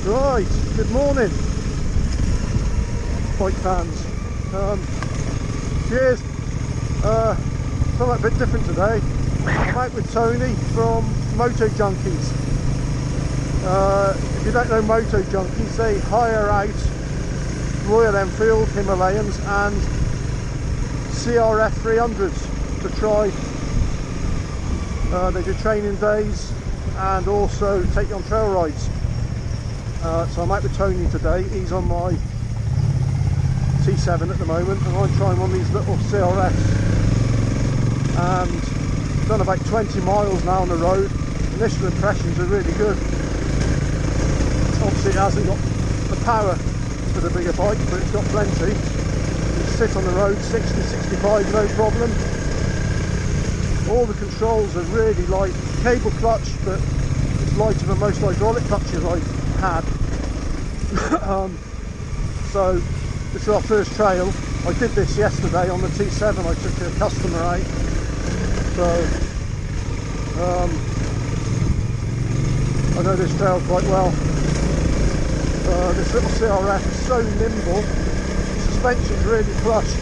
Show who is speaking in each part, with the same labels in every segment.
Speaker 1: Right, good morning, bike fans. Cheers. Something a bit different today. I'm out with Tony from Motojunkies. If you don't know Motojunkies, they hire out Royal Enfield Himalayans and CRF 300s to try. They do training days and also take you on trail rides. So I'm out with Tony today. He's on my T7 at the moment, and I'm trying one of these little CRFs. And done about 20 miles now on the road. Initial impressions are really good. Obviously it hasn't got the power for the bigger bike, but it's got plenty. You sit on the road 60, 65, no problem. All the controls are really light. Cable clutch, but it's lighter than most hydraulic clutches I've had. So this is our first trail. I did this yesterday on the T7. I took a customer out. So I know this trail quite well. This little CRF is so nimble. The suspension's really plush.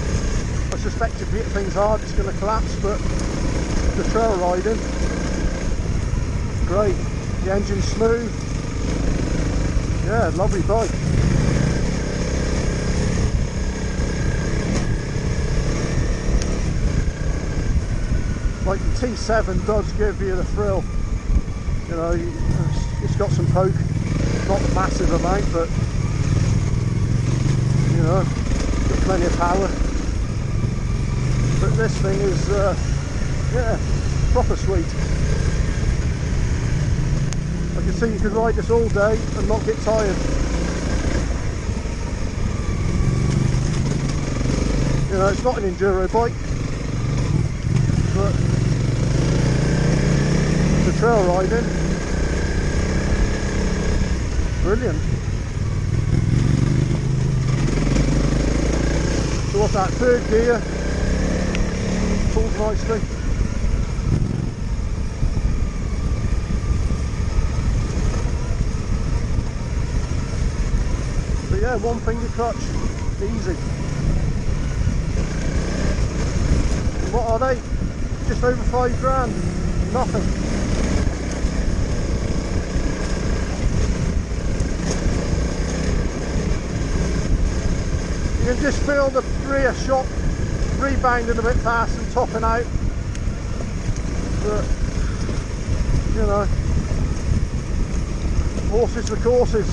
Speaker 1: I suspect if you hit things hard it's going to collapse, but the trail riding, great. The engine's smooth. Yeah, lovely bike. Like the T7 does give you the thrill. You know, it's got some poke, not a massive amount, but you know, got plenty of power. But this thing is, yeah, proper sweet. I can see you could ride this all day and not get tired. You know, it's not an enduro bike, but the trail riding, brilliant. So what's that, third gear, pulls nicely. But yeah, one finger clutch, easy. And what are they? Just over 5 grand, nothing. You can just feel the rear shock rebounding a bit fast and topping out. But, you know, horses for courses.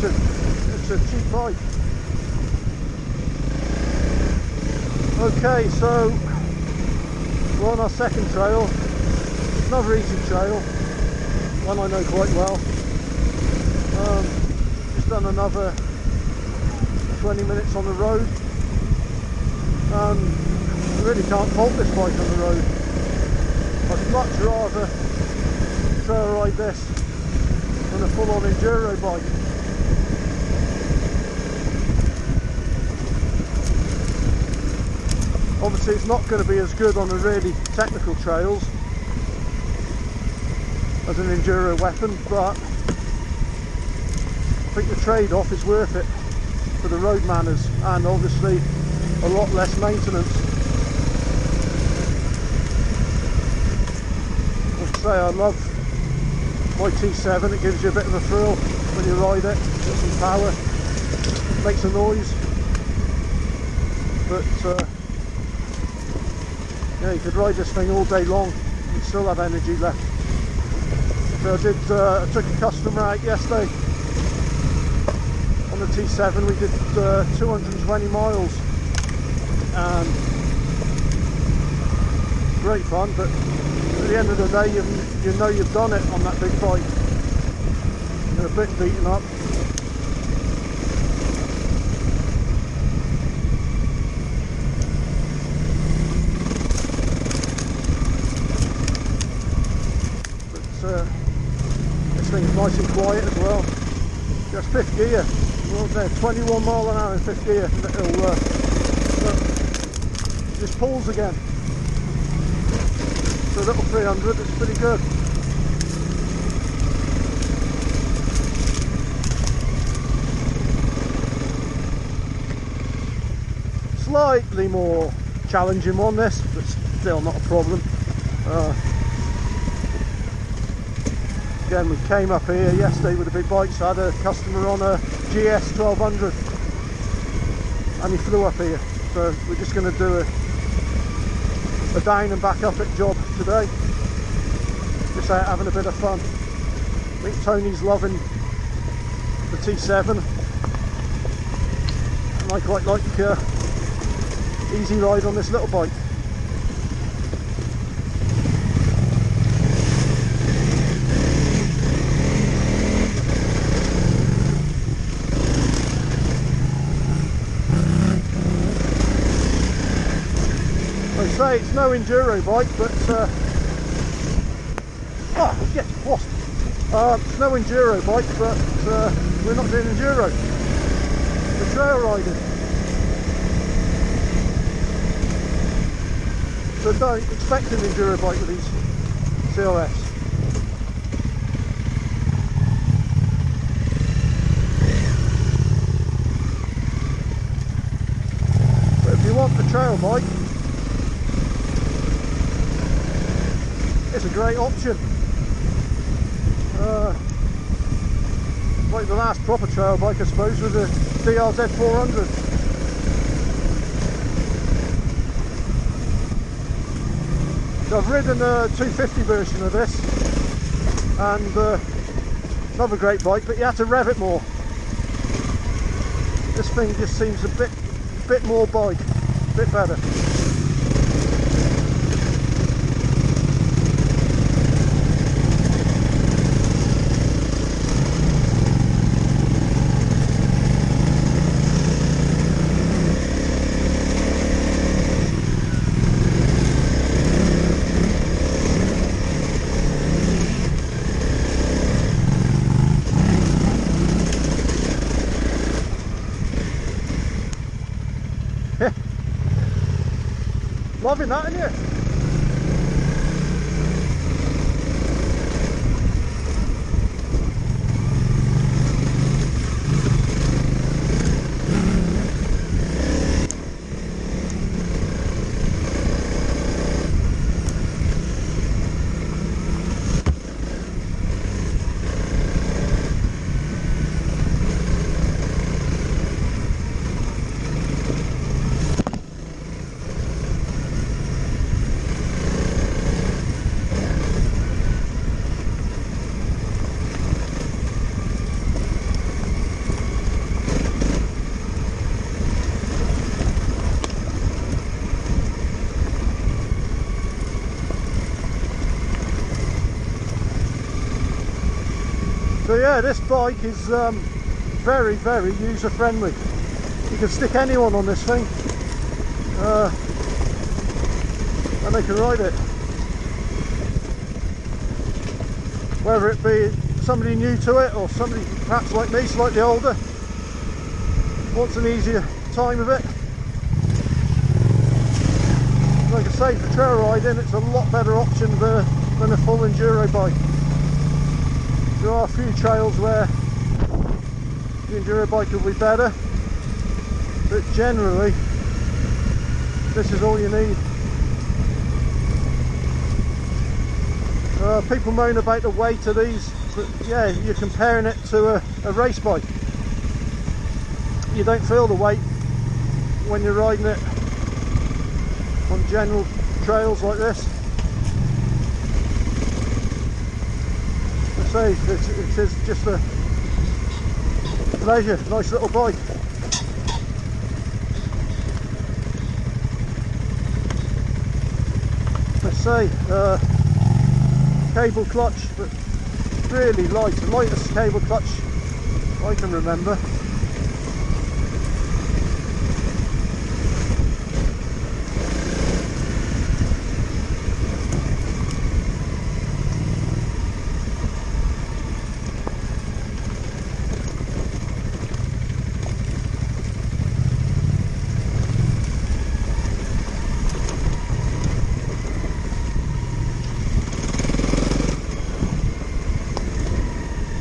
Speaker 1: It's a cheap bike. Okay, so we're on our second trail, another easy trail, one I know quite well. Just done another 20 minutes on the road. I really can't fault this bike on the road. I'd much rather trail ride this than a full-on enduro bike. Obviously it's not going to be as good on the really technical trails as an enduro weapon, but I think the trade-off is worth it for the road manners and obviously a lot less maintenance. Like I say, I love my T7, it gives you a bit of a thrill when you ride it, got some power, makes a noise, but yeah, you could ride this thing all day long and still have energy left. So I took a customer out yesterday on the T7. We did 220 miles and great fun, but at the end of the day you know you've done it on that big bike. You're a bit beaten up. This thing is nice and quiet as well. Just 5th gear. Well, there, 21 mile an hour in 5th gear. It'll just pulls again. For a little 300, it's pretty good. slightly more challenging one, this, but still not a problem. Again, we came up here yesterday with a big bike, so I had a customer on a GS 1200 and he flew up here, so we're just going to do a down and back up it job today, just out having a bit of fun. I think Tony's loving the T7 and I quite like easy ride on this little bike. Like I say, it's no enduro bike, but it's no enduro bike, but we're not doing enduro, we're trail riding. So don't expect an enduro bike with these CRFs. But if you want a trail bike, it's a great option. Like the last proper trail bike, I suppose, was a DRZ 400. So I've ridden a 250 version of this, and another great bike, but you have to rev it more. This thing just seems a bit more bike, a bit better. Loving that, aren't you? So yeah, this bike is very, very user friendly. You can stick anyone on this thing and they can ride it. Whether it be somebody new to it or somebody perhaps like me, slightly older, wants an easier time of it. Like I say, for trail riding it's a lot better option than a full enduro bike. There are a few trails where the enduro bike will be better, but generally this is all you need. People moan about the weight of these, but yeah, you're comparing it to a race bike. You don't feel the weight when you're riding it on general trails like this. I say, it is just a pleasure, nice little bike. I say, cable clutch, but really light, the lightest cable clutch I can remember.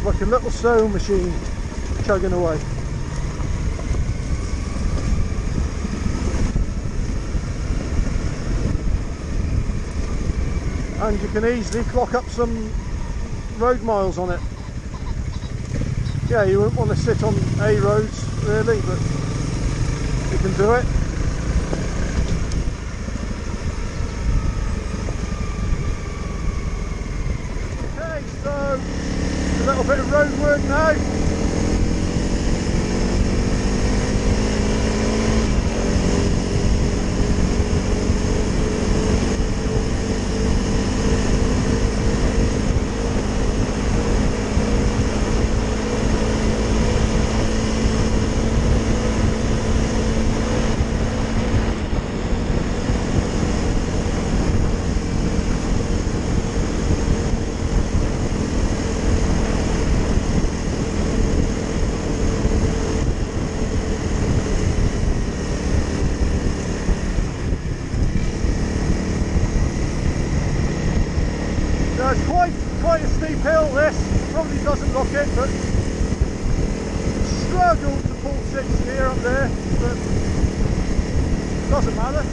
Speaker 1: Like a little sewing machine chugging away. and you can easily clock up some road miles on it. Yeah, you wouldn't want to sit on A roads really, but you can do it. Okay, so a little bit of road work now. It's quite a steep hill this, probably doesn't look it, but struggled to pull 6 gear up there, but doesn't matter.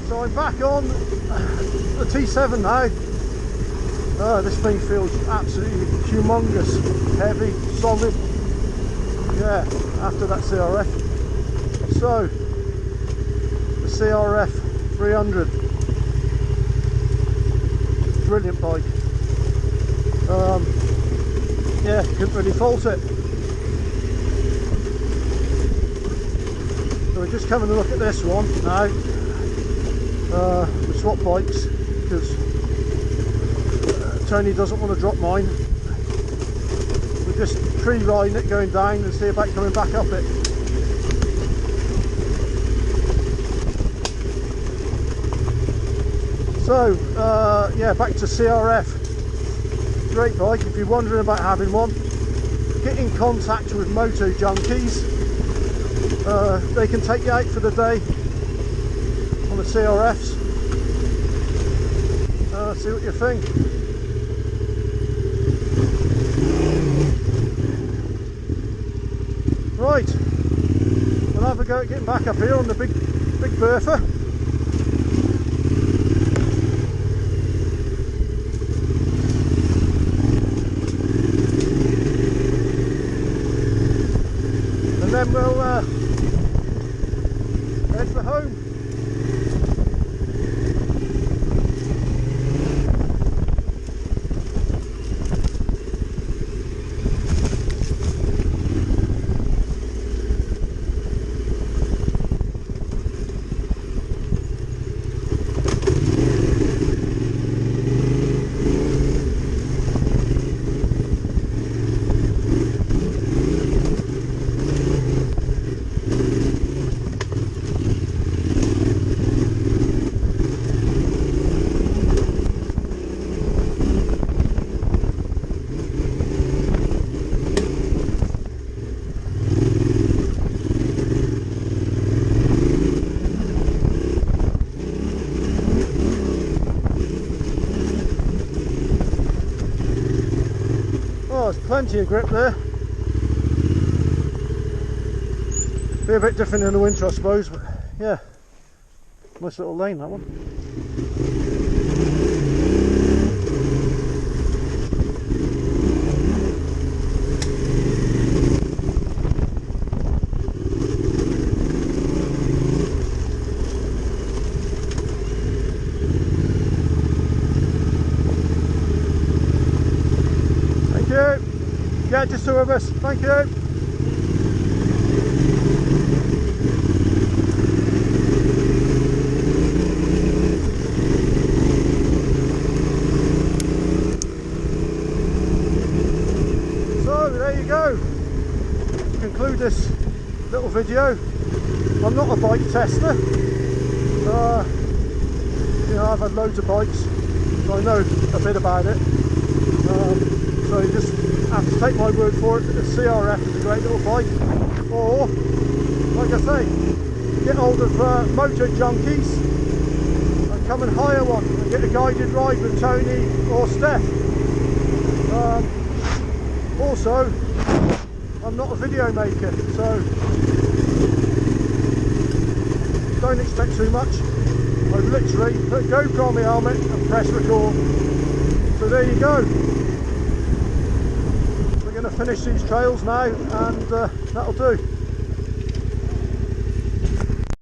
Speaker 1: So I'm back on the T7 now. This thing feels absolutely humongous, heavy, solid. Yeah, after that CRF. So, the CRF 300. Brilliant bike. Yeah, couldn't really fault it. So we're just coming to look at this one now. We swap bikes because Tony doesn't want to drop mine. We're just pre-riding it going down and see about coming back up it. So yeah, back to CRF. Great bike. If you're wondering about having one, get in contact with Motojunkies. They can take you out for the day on the CRFs. See what you think. Right, we'll have a go at getting back up here on the big Bertha. And then we'll head for home. There's plenty of grip there. Be a bit different in the winter, I suppose, but yeah, nice little lane, that one. Yeah, just two of us. Thank you. So there you go. To conclude this little video, I'm not a bike tester. You know, I've had loads of bikes, so I know a bit about it. So you just have to take my word for it that the CRF is a great little bike, or like I say, get hold of Motojunkies and come and hire one and get a guided ride with Tony or Steph. Also, I'm not a video maker, so don't expect too much. I've literally put a GoPro on my helmet and press record. So there you go. We're going to finish these trails now, and that'll do.